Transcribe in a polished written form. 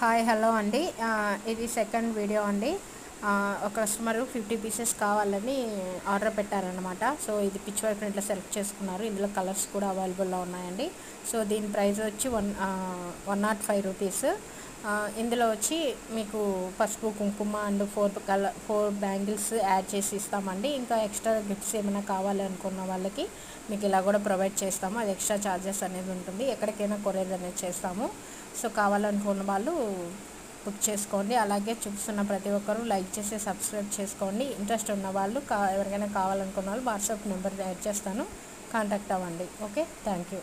Hi hello అండి. ఇది second video అండి. ఒక కస్టమరు 50 పీసెస్ కావాలని ఆర్డర్ పెట్టారనమాట. సో ఇది పిచ్ వర్క్ ప్రింట్లో సెలెక్ట్ చేసుకున్నారు. ఇందులో కలర్స్ కూడా అవైలబుల్లో ఉన్నాయండి. సో దీని ప్రైస్ వచ్చి 105 రూపీస్. ఇందులో వచ్చి మీకు పసుపు కుంకుమ అండ్ 4 బ్యాంగిల్స్ యాడ్ చేసి ఇస్తామండి. ఇంకా ఎక్స్ట్రా గిఫ్ట్స్ ఏమైనా కావాలి అనుకున్న వాళ్ళకి మీకు ఇలా కూడా ప్రొవైడ్ చేస్తాము. అది ఎక్స్ట్రా ఛార్జెస్ అనేది ఉంటుంది. ఎక్కడికైనా కొరియర్ అనేది చేస్తాము. సో కావాలనుకున్న వాళ్ళు బుక్ చేసుకోండి. అలాగే చూస్తున్న ప్రతి ఒక్కరూ లైక్ చేసి సబ్స్క్రైబ్ చేసుకోండి. ఇంట్రెస్ట్ ఉన్న వాళ్ళు ఎవరికైనా కావాలనుకున్న వాళ్ళు వాట్సాప్ నెంబర్ యాడ్ చేస్తాను, కాంటాక్ట్ అవ్వండి. Okay, thank you.